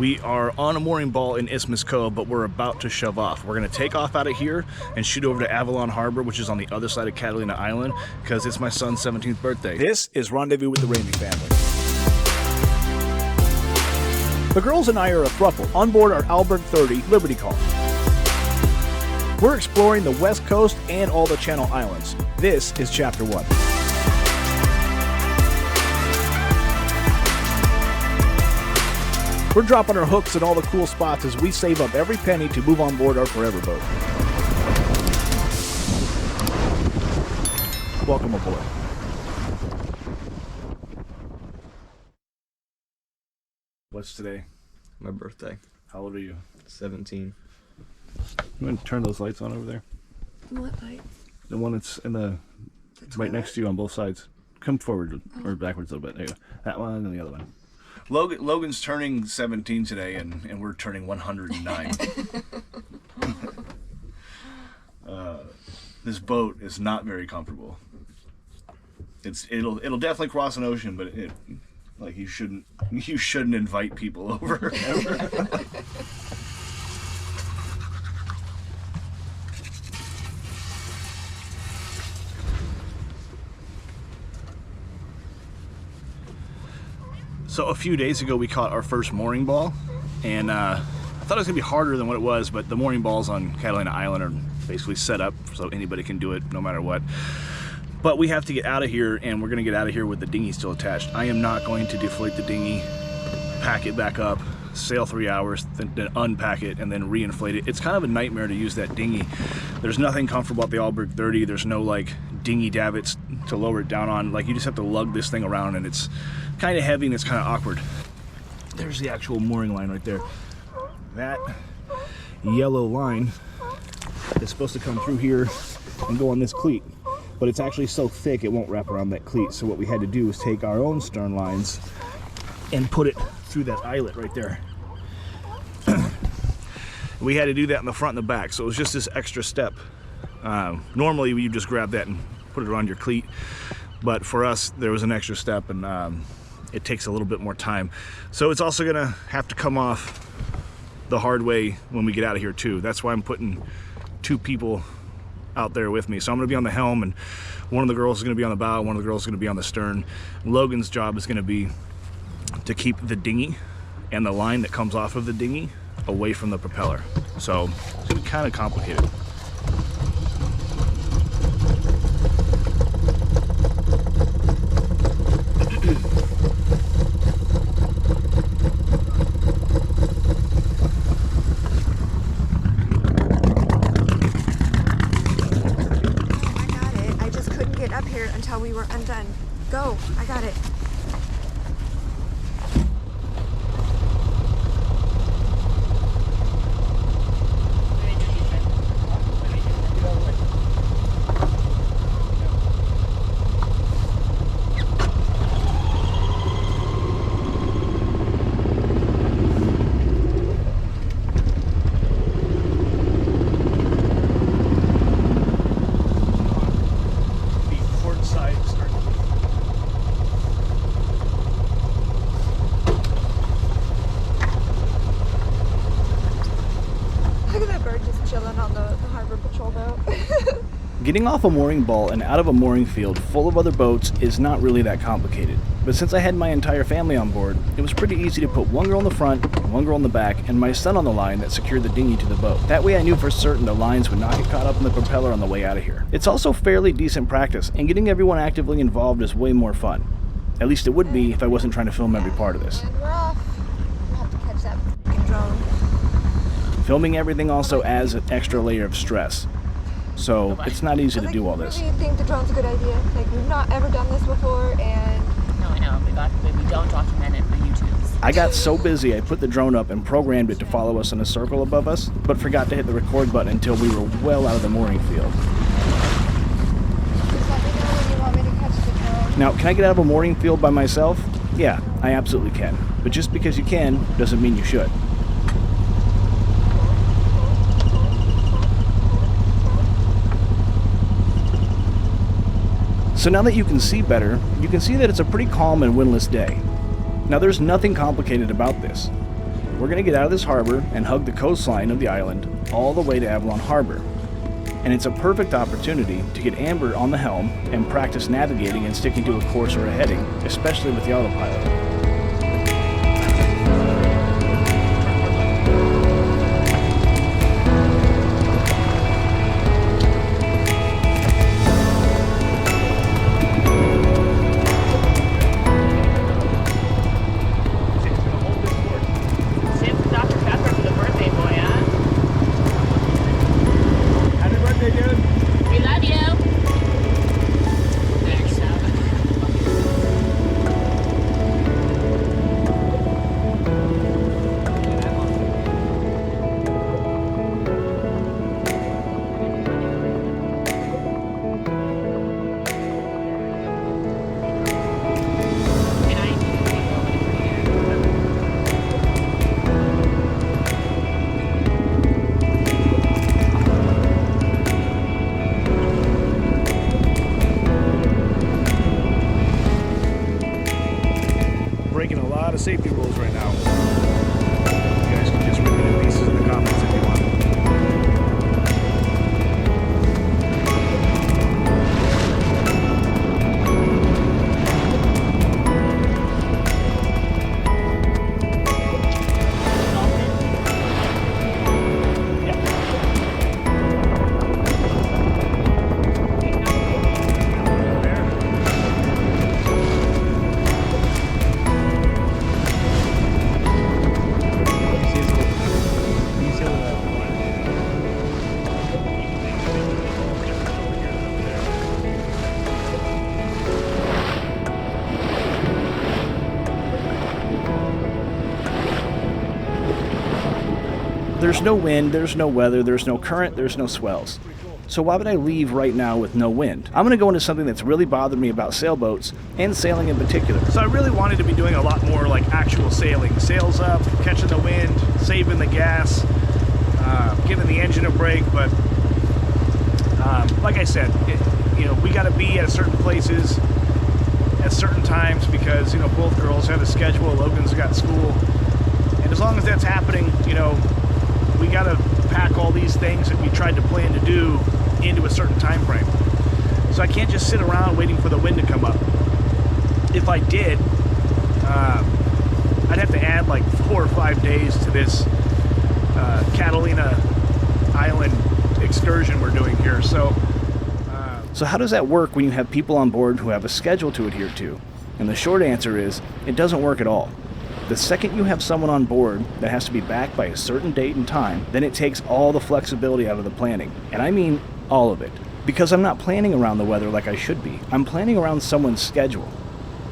We are on a mooring ball in Isthmus Cove, but we're about to shove off. We're going to take off out of here and shoot over to Avalon Harbor, which is on the other side of Catalina Island, because it's my son's 17th birthday. This is Rendezvous with the Ramey family. The girls and I are a throuple on board our Albert 30 Liberty car. We're exploring the West Coast and all the Channel Islands. This is Chapter 1. We're dropping our hooks in all the cool spots as we save up every penny to move on board our forever boat. Welcome aboard. What's today? My birthday. How old are you? 17. You want to turn those lights on over there? What light? The one that's in the right next to you on both sides. Come forward or backwards a little bit. There you go. That one and the other one. Logan's turning 17 today, and we're turning 109. This boat is not very comfortable. It'll definitely cross an ocean, but you shouldn't invite people over ever. So a few days ago we caught our first mooring ball, and I thought it was going to be harder than what it was, but the mooring balls on Catalina Island are basically set up so anybody can do it no matter what. But we have to get out of here, and we're going to get out of here with the dinghy still attached. I am not going to deflate the dinghy, pack it back up, sail 3 hours, then unpack it, and then reinflate it. It's kind of a nightmare to use that dinghy. There's nothing comfortable about the Albert 30. There's no like dinghy davits to lower it down on. Like, you just have to lug this thing around, and it's kind of heavy and it's kind of awkward. There's the actual mooring line right there. That yellow line is supposed to come through here and go on this cleat, but it's actually so thick it won't wrap around that cleat. So what we had to do was take our own stern lines and put it through that eyelet right there. We had to do that in the front and the back, so it was just this extra step. Normally you just grab that and put it around your cleat, but for us there was an extra step, and it takes a little bit more time. So it's also gonna have to come off the hard way when we get out of here too. That's why I'm putting 2 people out there with me. So I'm gonna be on the helm, and one of the girls is gonna be on the bow, one of the girls is gonna be on the stern. Logan's job is gonna be to keep the dinghy and the line that comes off of the dinghy away from the propeller. So it's gonna be kind of complicated. Until we were undone. Go, I got it. Getting off a mooring ball and out of a mooring field full of other boats is not really that complicated. But since I had my entire family on board, it was pretty easy to put one girl in the front, one girl in the back, and my son on the line that secured the dinghy to the boat. That way I knew for certain the lines would not get caught up in the propeller on the way out of here. It's also fairly decent practice, and getting everyone actively involved is way more fun. At least it would be if I wasn't trying to film every part of this. And we're off. We'll have to catch that drone. Filming everything also adds an extra layer of stress. So it's not easy to do all this. Do you think the drone's a good idea? Like, we've not ever done this before, and... No, I know. We don't document it for YouTube. I got so busy I put the drone up and programmed it to follow us in a circle above us, but forgot to hit the record button until we were well out of the mooring field. Just let me know when you want me to catch the drone. Now, can I get out of a mooring field by myself? Yeah, I absolutely can. But just because you can, doesn't mean you should. So now that you can see better, you can see that it's a pretty calm and windless day. Now there's nothing complicated about this. We're going to get out of this harbor and hug the coastline of the island all the way to Avalon Harbor. And it's a perfect opportunity to get Amber on the helm and practice navigating and sticking to a course or a heading, especially with the autopilot. Breaking a lot of safety rules right now. You guys can just rip it in pieces in the comments if you want. There's no wind, there's no weather, there's no current, there's no swells. So why would I leave right now with no wind? I'm going to go into something that's really bothered me about sailboats, and sailing in particular. So I really wanted to be doing a lot more like actual sailing. Sails up, catching the wind, saving the gas, giving the engine a break, but like I said, we got to be at certain places at certain times because, both girls have a schedule, Logan's got school, and as long as that's happening, we got to pack all these things that we tried to plan to do into a certain time frame. So I can't just sit around waiting for the wind to come up. If I did, I'd have to add like 4 or 5 days to this Catalina island excursion we're doing here. So how does that work when you have people on board who have a schedule to adhere to? And the short answer is, it doesn't work at all. The second you have someone on board that has to be back by a certain date and time, then it takes all the flexibility out of the planning. And I mean all of it. Because I'm not planning around the weather like I should be. I'm planning around someone's schedule.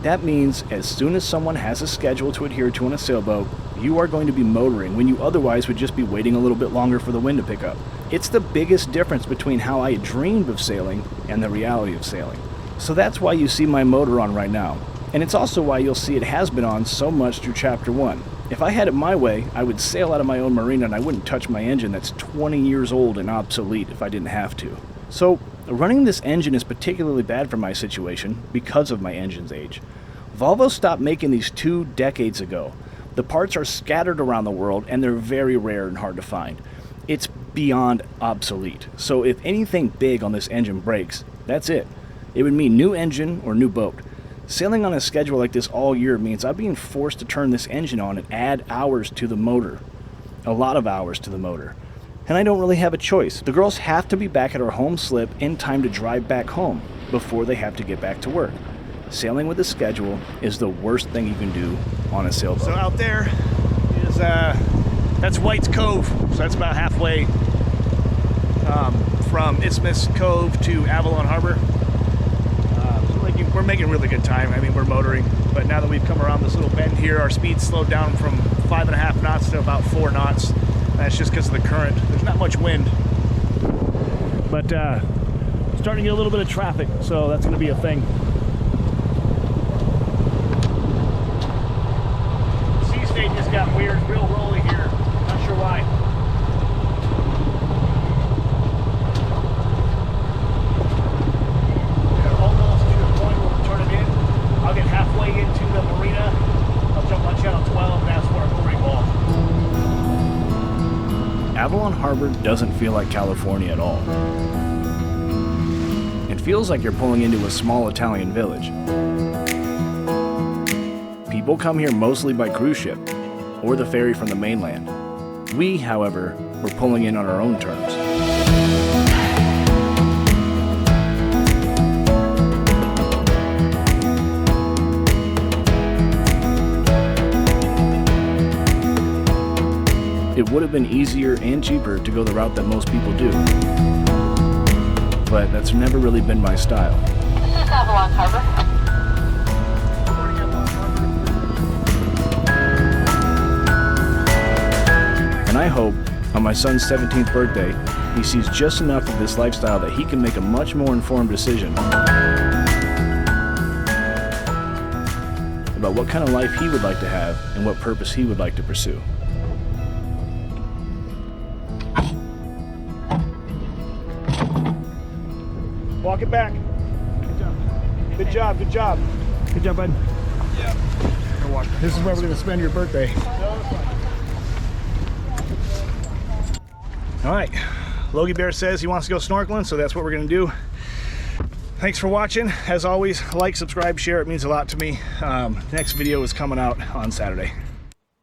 That means as soon as someone has a schedule to adhere to on a sailboat, you are going to be motoring when you otherwise would just be waiting a little bit longer for the wind to pick up. It's the biggest difference between how I dreamed of sailing and the reality of sailing. So that's why you see my motor on right now. And it's also why you'll see it has been on so much through Chapter 1. If I had it my way, I would sail out of my own marina and I wouldn't touch my engine that's 20 years old and obsolete if I didn't have to. So, running this engine is particularly bad for my situation because of my engine's age. Volvo stopped making these 2 decades ago. The parts are scattered around the world and they're very rare and hard to find. It's beyond obsolete. So if anything big on this engine breaks, that's it. It would mean new engine or new boat. Sailing on a schedule like this all year means I'm being forced to turn this engine on and add hours to the motor. A lot of hours to the motor. And I don't really have a choice. The girls have to be back at our home slip in time to drive back home before they have to get back to work. Sailing with a schedule is the worst thing you can do on a sailboat. So out there is, that's White's Cove. So that's about halfway from Isthmus Cove to Avalon Harbor. We're making really good time. I mean, we're motoring, but now that we've come around this little bend here, our speed's slowed down from 5.5 knots to about 4 knots. That's just because of the current. There's not much wind, but starting to get a little bit of traffic, so that's going to be a thing. The sea state just got weird, real rolly here. Not sure why. I'll get halfway into the marina, I'll jump on channel 12 and ask for a Moing Ball. Avalon Harbor doesn't feel like California at all. It feels like you're pulling into a small Italian village. People come here mostly by cruise ship or the ferry from the mainland. We, however, were pulling in on our own terms. It would have been easier and cheaper to go the route that most people do, but that's never really been my style. This is Avalon Harbor. And I hope, on my son's 17th birthday, he sees just enough of this lifestyle that he can make a much more informed decision about what kind of life he would like to have and what purpose he would like to pursue. Walk it back. Good job. Good job, good job. Good job, bud. Yeah. This is where we're going to spend your birthday. All right, Logie Bear says he wants to go snorkeling, so that's what we're gonna do. Thanks for watching. As always, like, subscribe, share, it means a lot to me. Next video is coming out on Saturday.